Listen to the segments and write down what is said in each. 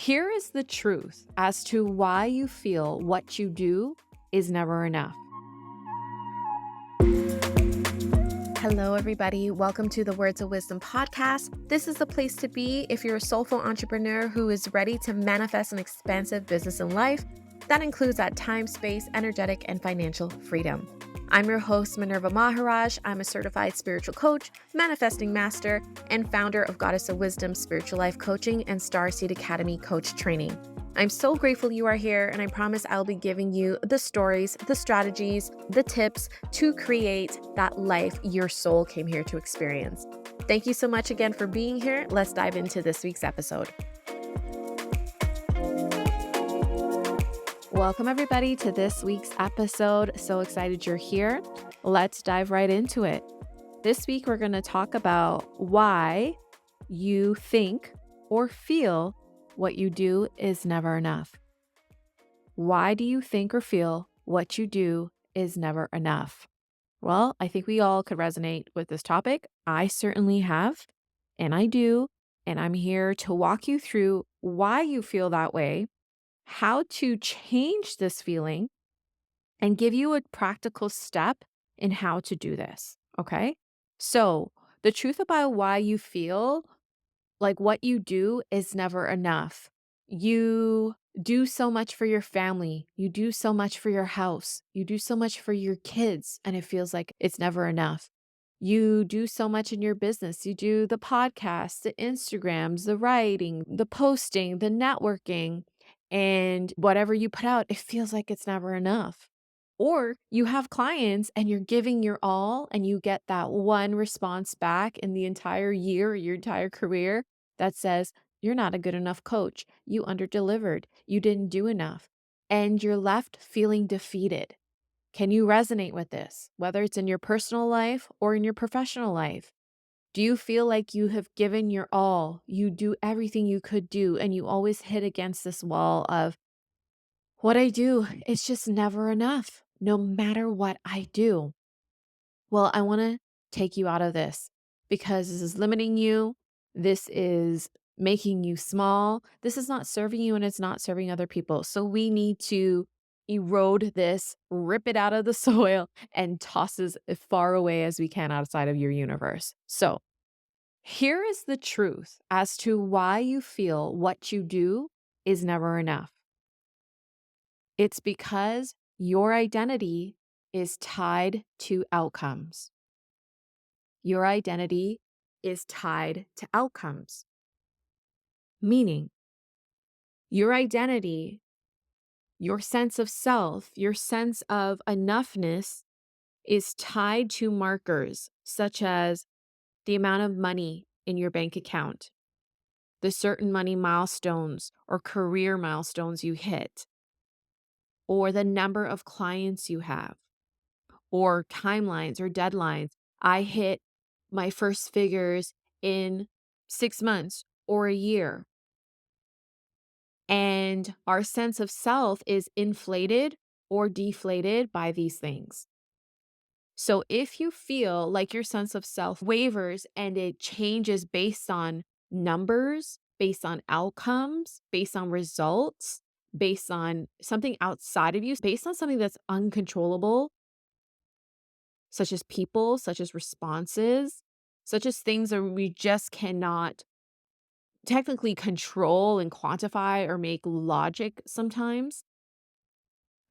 Here is the truth as to why you feel what you do is never enough. Hello, everybody. Welcome to the Words of Wisdom podcast. This is the place to be if you're a soulful entrepreneur who is ready to manifest an expansive business and life that includes that time, space, energetic, and financial freedom. I'm your host, Minerva Maharaj. I'm a certified spiritual coach, manifesting master, and founder of Goddess of Wisdom Spiritual Life Coaching and Starseed Academy Coach Training. I'm so grateful you are here, and I promise I'll be giving you the stories, the strategies, the tips to create that life your soul came here to experience. Thank you so much again for being here. Let's dive into this week's episode. Welcome, everybody, to this week's episode. So excited you're here. Let's dive right into it. This week, we're going to talk about why you think or feel what you do is never enough. Why do you think or feel what you do is never enough? Well, I think we all could resonate with this topic. I certainly have, and I do. And I'm here to walk you through why you feel that way, how to change this feeling, and give you a practical step in how to do this. Okay. So, the truth about why you feel like what you do is never enough. You do so much for your family. You do so much for your house. You do so much for your kids, and it feels like it's never enough. You do so much in your business. You do the podcasts, the Instagrams, the writing, the posting, the networking, and whatever you put out, it feels like it's never enough. Or you have clients and you're giving your all and you get that one response back in the entire year or your entire career that says, you're not a good enough coach. You underdelivered. You didn't do enough. And you're left feeling defeated. Can you resonate with this, whether it's in your personal life or in your professional life? Do you feel like you have given your all? You do everything you could do, and you always hit against this wall of what I do, it's just never enough, no matter what I do. Well, I want to take you out of this because this is limiting you. This is making you small. This is not serving you and it's not serving other people. So we need to erode this, rip it out of the soil, and toss it as far away as we can outside of your universe. So here is the truth as to why you feel what you do is never enough. It's because your identity is tied to outcomes. Your identity is tied to outcomes, meaning your identity, your sense of self, your sense of enoughness is tied to markers such as the amount of money in your bank account, the certain money milestones or career milestones you hit, or the number of clients you have, or timelines or deadlines. I hit my first figures in 6 months or a year. And our sense of self is inflated or deflated by these things. So if you feel like your sense of self wavers and it changes based on numbers, based on outcomes, based on results, based on something outside of you, based on something that's uncontrollable, such as people, such as responses, such as things that we just cannot technically control and quantify or make logic sometimes,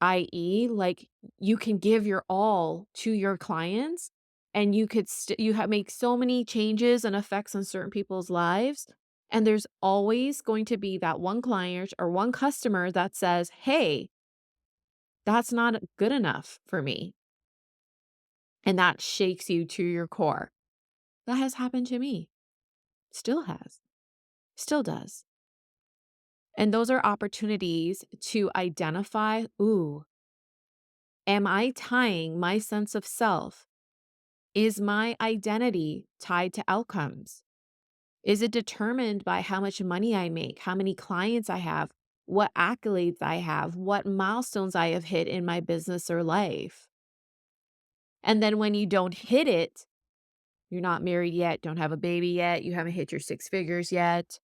i.e., like you can give your all to your clients and you could you have make so many changes and effects on certain people's lives. And there's always going to be that one client or one customer that says, hey, that's not good enough for me. And that shakes you to your core. That has happened to me. Still has. Still does. And those are opportunities to identify, ooh, am I tying my sense of self? Is my identity tied to outcomes? Is it determined by how much money I make, how many clients I have, what accolades I have, what milestones I have hit in my business or life? And then when you don't hit it, you're not married yet, don't have a baby yet, you haven't hit your six figures yet.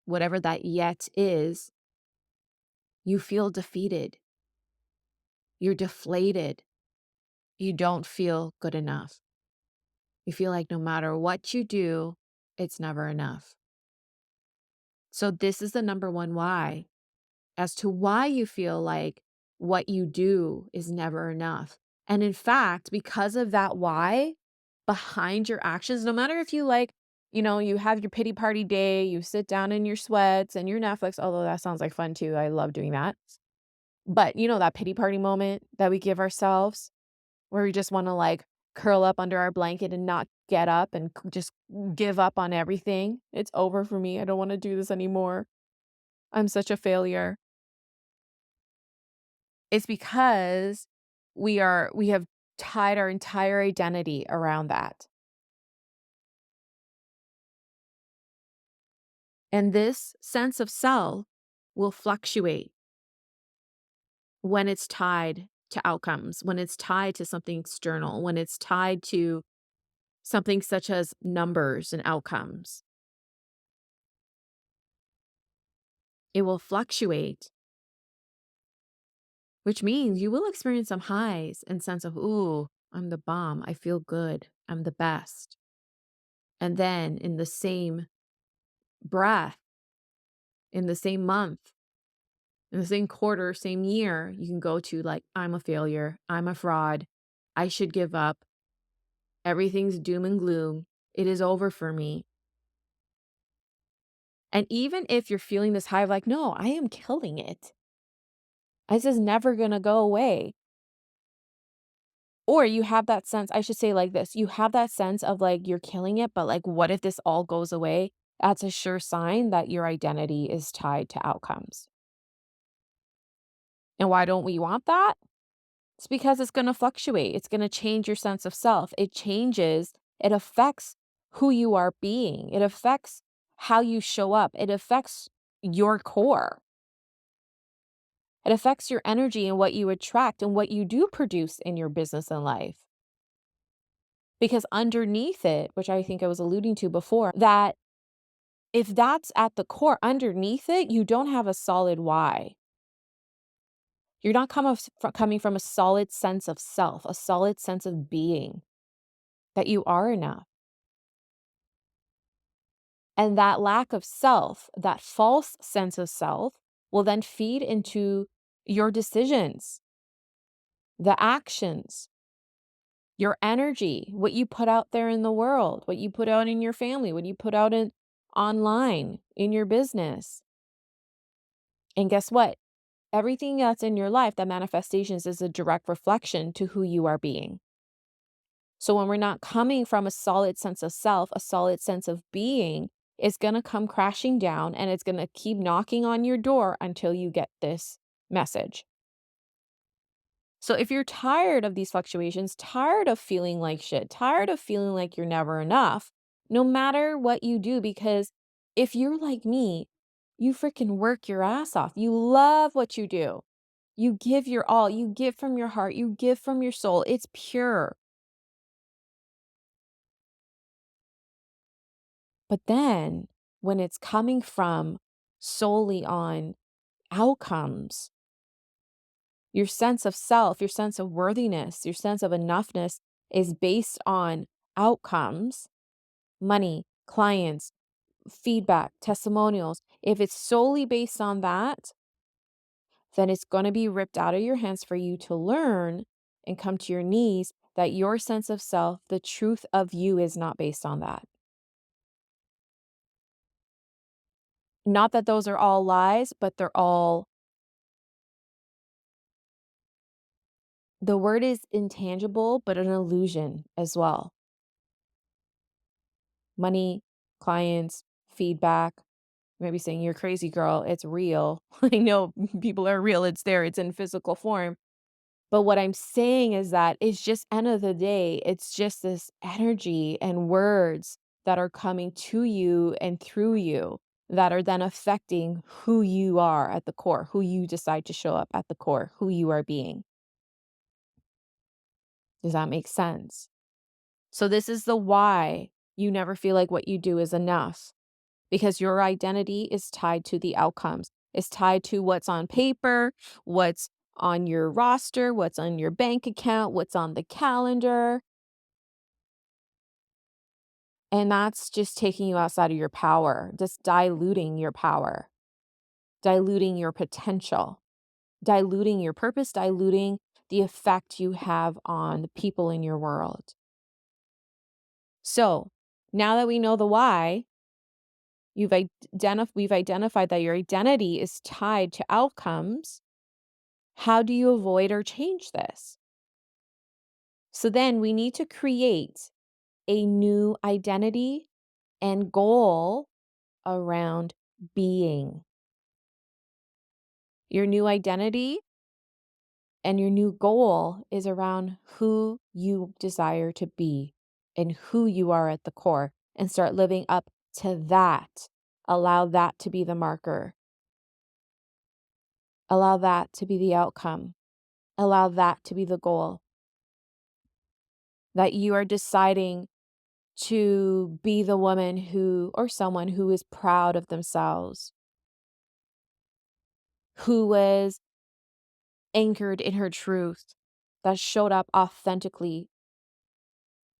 whatever that yet is, you feel defeated. You're deflated. You don't feel good enough. You feel like no matter what you do, it's never enough. So, this is the number one why as to why you feel like what you do is never enough. And in fact, because of that why behind your actions, no matter if you you have your pity party day, you sit down in your sweats and your Netflix, although that sounds like fun too. I love doing that. But that pity party moment that we give ourselves where we just want to curl up under our blanket and not get up and just give up on everything. It's over for me. I don't want to do this anymore. I'm such a failure. It's because we have tied our entire identity around that. And this sense of self will fluctuate when it's tied to outcomes, when it's tied to something external, when it's tied to something such as numbers and outcomes. It will fluctuate, which means you will experience some highs and sense of, ooh, I'm the bomb. I feel good. I'm the best. And then in the same breath, in the same month, in the same quarter, same year, you can go to I'm a failure. I'm a fraud. I should give up. Everything's doom and gloom. It is over for me. And even if you're feeling this high of no, I am killing it. This is never going to go away. Or you have that sense, I should say like this, you have that sense of you're killing it, but what if this all goes away? That's a sure sign that your identity is tied to outcomes. And why don't we want that? It's because it's going to fluctuate. It's going to change your sense of self. It changes, it affects who you are being. It affects how you show up. It affects your core. It affects your energy and what you attract and what you do produce in your business and life. Because underneath it, which I think I was alluding to before, that if that's at the core, underneath it, you don't have a solid why. You're not coming from a solid sense of self, a solid sense of being, that you are enough. And that lack of self, that false sense of self, will then feed into your decisions, the actions, your energy, what you put out there in the world, what you put out in your family, what you put out in online, in your business. And guess what? Everything that's in your life, that manifestations is a direct reflection to who you are being. So when we're not coming from a solid sense of self, a solid sense of being, it's going to come crashing down and it's going to keep knocking on your door until you get this message. So if you're tired of these fluctuations, tired of feeling like shit, tired of feeling like you're never enough, no matter what you do, because if you're like me, you freaking work your ass off. You love what you do. You give your all. You give from your heart. You give from your soul. It's pure. But then when it's coming from solely on outcomes, your sense of self, your sense of worthiness, your sense of enoughness is based on outcomes, money, clients, feedback, testimonials. If it's solely based on that, then it's going to be ripped out of your hands for you to learn and come to your knees that your sense of self, the truth of you, is not based on that. Not that those are all lies, but they're all, the word is intangible, but an illusion as well. Money, clients, feedback. Maybe saying you're crazy, girl. It's real. I know people are real. It's there. It's in physical form. But what I'm saying is that it's just end of the day, it's just this energy and words that are coming to you and through you that are then affecting who you are at the core, who you decide to show up at the core, who you are being. Does that make sense? So this is the why you never feel like what you do is enough. because your identity is tied to the outcomes. It's tied to what's on paper, what's on your roster, what's on your bank account, what's on the calendar. And that's just taking you outside of your power, just diluting your power, diluting your potential, diluting your purpose, diluting the effect you have on the people in your world. So now that we know the why, we've identified that your identity is tied to outcomes. How do you avoid or change this? So then we need to create a new identity and goal around being. Your new identity and your new goal is around who you desire to be and who you are at the core, and start living up to that. Allow that to be the marker. Allow that to be the outcome. Allow that to be the goal. That you are deciding to be the woman who, or someone who is proud of themselves, who was anchored in her truth, that showed up authentically,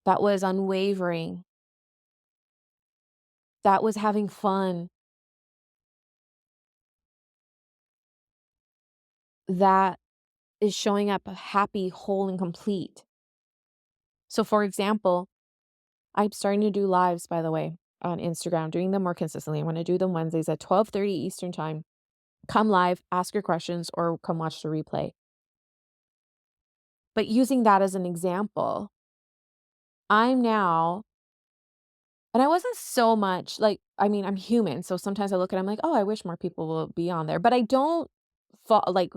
that was unwavering, that was having fun, that is showing up happy, whole, and complete. So, for example, I'm starting to do lives, by the way, on Instagram, doing them more consistently. I'm going to do them Wednesdays at 12:30 Eastern time. Come live, ask your questions, or come watch the replay. But using that as an example, I'm now, and I wasn't so much like, I mean, I'm human. So sometimes I look at it, I'm like, oh, I wish more people will be on there. But I don't like,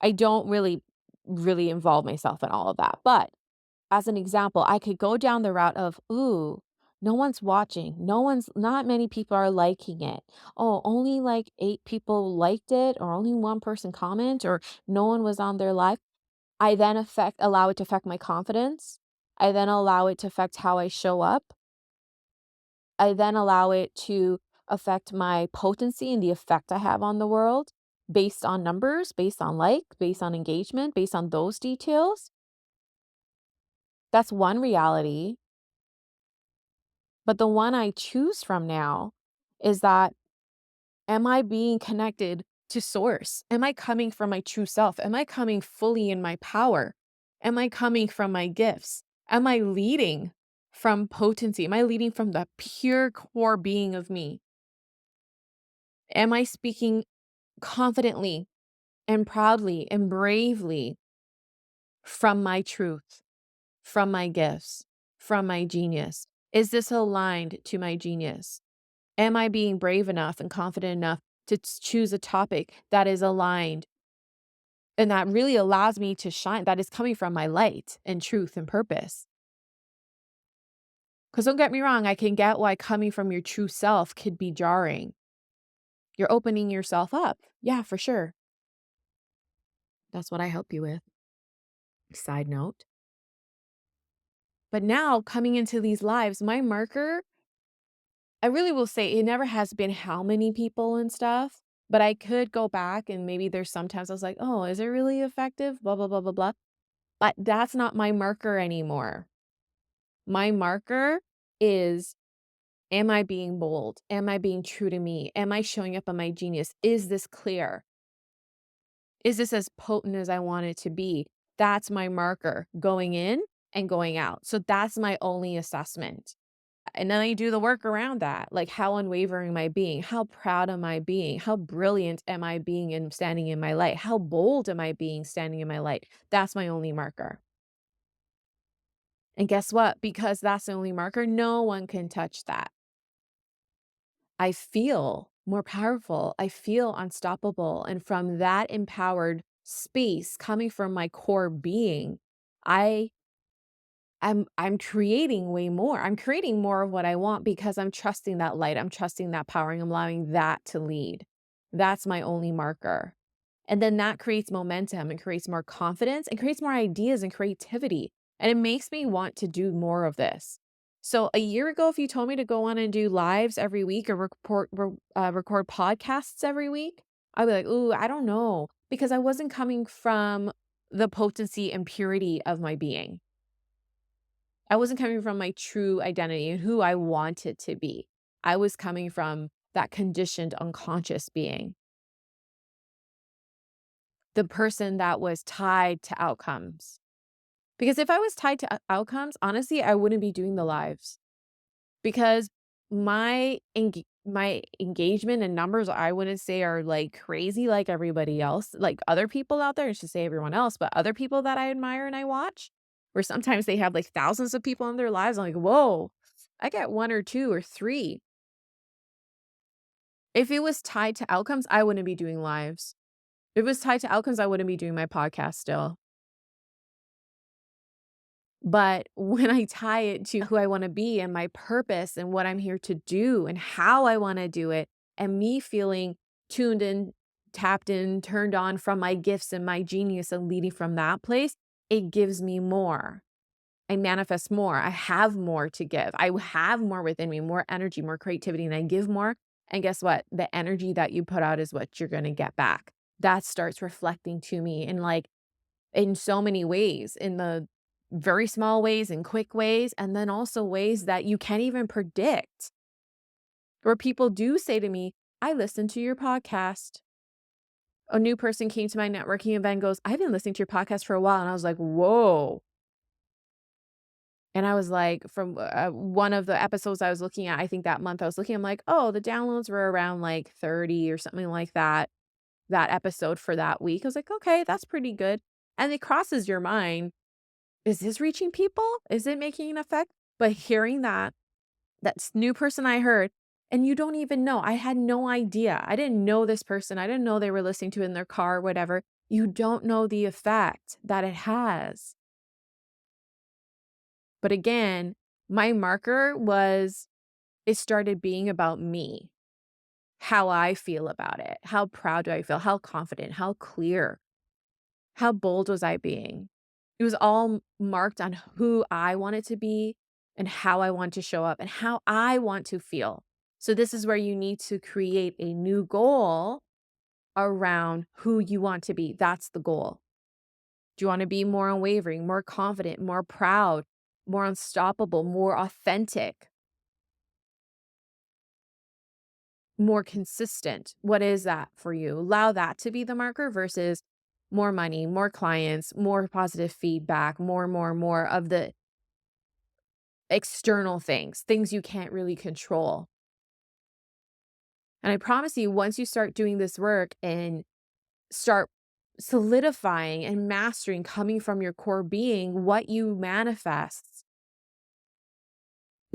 I don't really involve myself in all of that. But as an example, I could go down the route of, ooh, no one's watching. Not many people are liking it. Oh, only like 8 people liked it, or only one person comment, or no one was on their live. I then allow it to affect my confidence. I then allow it to affect how I show up. I then allow it to affect my potency and the effect I have on the world based on numbers, based on based on engagement, based on those details. That's one reality. But the one I choose from now is that, am I being connected to source? Am I coming from my true self? Am I coming fully in my power? Am I coming from my gifts? Am I leading from potency? Am I leading from the pure core being of me? Am I speaking confidently and proudly and bravely from my truth, from my gifts, from my genius? Is this aligned to my genius? Am I being brave enough and confident enough to choose a topic that is aligned and that really allows me to shine, that is coming from my light and truth and purpose? Because don't get me wrong, I can get why coming from your true self could be jarring. You're opening yourself up. Yeah, for sure. That's what I help you with. Side note. But now coming into these lives, my marker, I really will say it never has been how many people and stuff, but I could go back and maybe there's sometimes I was like, oh, is it really effective? Blah, blah, blah, blah, blah. But that's not my marker anymore. My marker is, am I being bold? Am I being true to me? Am I showing up on my genius? Is this clear? Is this as potent as I want it to be? That's my marker going in and going out. So that's my only assessment. And then I do the work around that. Like, how unwavering am I being? How proud am I being? How brilliant am I being in standing in my light? How bold am I being standing in my light? That's my only marker. And guess what? Because that's the only marker, no one can touch that. I feel more powerful. I feel unstoppable. And from that empowered space coming from my core being, I I'm creating way more. I'm creating more of what I want because I'm trusting that light. I'm trusting that power and I'm allowing that to lead. That's my only marker. And then that creates momentum and creates more confidence and creates more ideas and creativity. And it makes me want to do more of this. So a year ago, if you told me to go on and do lives every week or record podcasts every week, I'd be like, "Ooh, I don't know," because I wasn't coming from the potency and purity of my being. I wasn't coming from my true identity and who I wanted to be. I was coming from that conditioned unconscious being, the person that was tied to outcomes. Because if I was tied to outcomes, honestly, I wouldn't be doing the lives. Because my engagement and numbers, I wouldn't say are, like, crazy like everybody else, like other people out there. I should say everyone else, but other people that I admire and I watch, where sometimes they have, like, thousands of people in their lives, I'm like, "Whoa, I get 1 or 2 or 3." If it was tied to outcomes, I wouldn't be doing lives. If it was tied to outcomes, I wouldn't be doing my podcast still. But when I tie it to who I wanna be and my purpose and what I'm here to do and how I wanna do it, and me feeling tuned in, tapped in, turned on from my gifts and my genius and leading from that place, it gives me more. I manifest more. I have more to give. I have more within me, more energy, more creativity, and I give more. And guess what? The energy that you put out is what you're gonna get back. That starts reflecting to me in so many ways, in the very small ways and quick ways, and then also ways that you can't even predict, where people do say to me, "I listened to your podcast." A new person came to my networking event and goes, "I've been listening to your podcast for a while." And I was like, "Whoa." And I was like, from one of the episodes I was looking at, I think that month I was looking, I'm like, "Oh, the downloads were around like 30 or something like that, that episode for that week." I was like, "Okay, that's pretty good." And it crosses your mind, is this reaching people? Is it making an effect? But hearing that new person I heard, and you don't even know. I had no idea. I didn't know this person. I didn't know they were listening to it in their car or whatever. You don't know the effect that it has. But again, my marker was it started being about me, how I feel about it. How proud do I feel? How confident? How clear? How bold was I being? It was all marked on who I wanted to be and how I want to show up and how I want to feel. So this is where you need to create a new goal around who you want to be. That's the goal. Do you want to be more unwavering, more confident, more proud, more unstoppable, more authentic, more consistent? What is that for you? Allow that to be the marker versus more money, more clients, more positive feedback, more of the external things, things you can't really control. And I promise you, once you start doing this work and start solidifying and mastering coming from your core being, what you manifest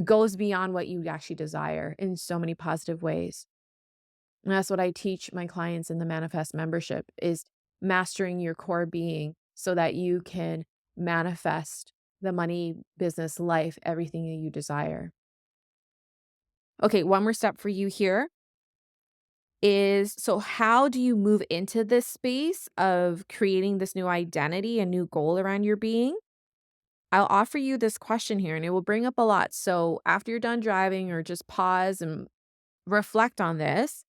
goes beyond what you actually desire in so many positive ways. And that's what I teach my clients in the Manifest membership is mastering your core being so that you can manifest the money, business, life, everything that you desire. Okay, one more step for you here is so how do you move into this space of creating this new identity, a new goal around your being? I'll offer you this question here and it will bring up a lot. So after you're done driving or just pause and reflect on this,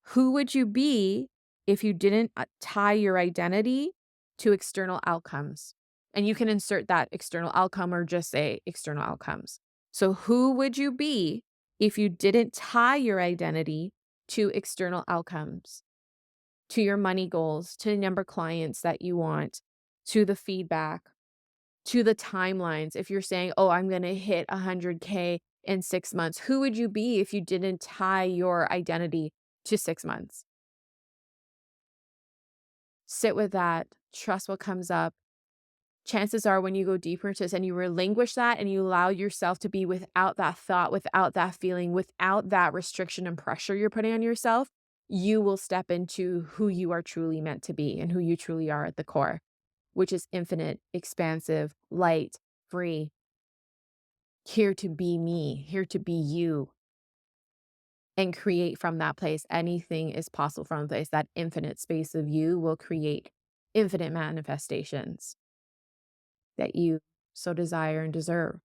who would you be if you didn't tie your identity to external outcomes? And you can insert that external outcome or just say external outcomes. So, who would you be if you didn't tie your identity to external outcomes, to your money goals, to the number of clients that you want, to the feedback, to the timelines? If you're saying, oh, I'm going to hit 100K in 6 months, who would you be if you didn't tie your identity to 6 months? Sit with that, trust what comes up. Chances are when you go deeper into this and you relinquish that and you allow yourself to be without that thought, without that feeling, without that restriction and pressure you're putting on yourself, you will step into who you are truly meant to be and who you truly are at the core, which is infinite, expansive, light, free, here to be me, here to be you, and create from that place. Anything is possible from a place. That infinite space of you will create infinite manifestations that you so desire and deserve.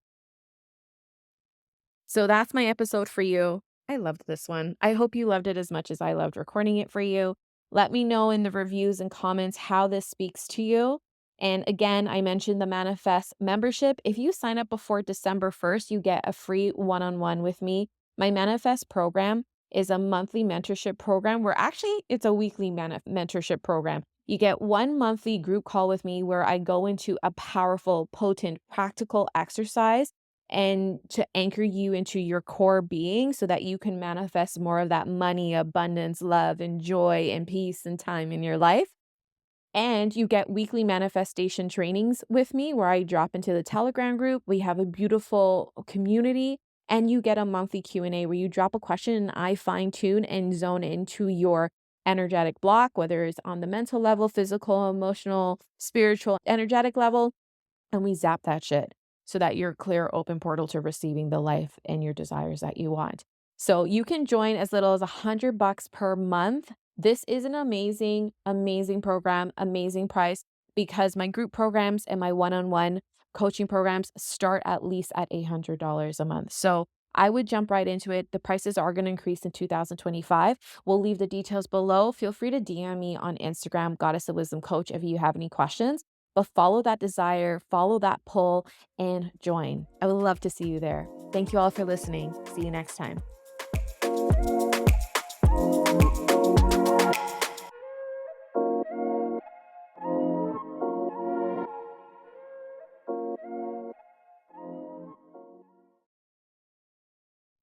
So that's my episode for you. I loved this one. I hope you loved it as much as I loved recording it for you. Let me know in the reviews and comments how this speaks to you. And again, I mentioned the Manifest membership. If you sign up before December 1st, you get a free one-on-one with me. My Manifest program is a monthly mentorship program where actually it's a weekly mentorship program. You get one monthly group call with me where I go into a powerful, potent, practical exercise and to anchor you into your core being so that you can manifest more of that money, abundance, love, and joy and peace and time in your life. And you get weekly manifestation trainings with me where I drop into the Telegram group. We have a beautiful community and you get a monthly Q&A where you drop a question and I fine tune and zone into your energetic block, whether it's on the mental level, physical, emotional, spiritual, energetic level, and we zap that shit so that you're clear, open portal to receiving the life and your desires that you want. So you can join as little as $100 per month. This is an amazing, amazing program, amazing price because my group programs and my one-on-one coaching programs start at least at $800 a month. So I would jump right into it. The prices are going to increase in 2025. We'll leave the details below. Feel free to DM me on Instagram, Goddess of Wisdom Coach, if you have any questions. But follow that desire, follow that pull, and join. I would love to see you there. Thank you all for listening. See you next time.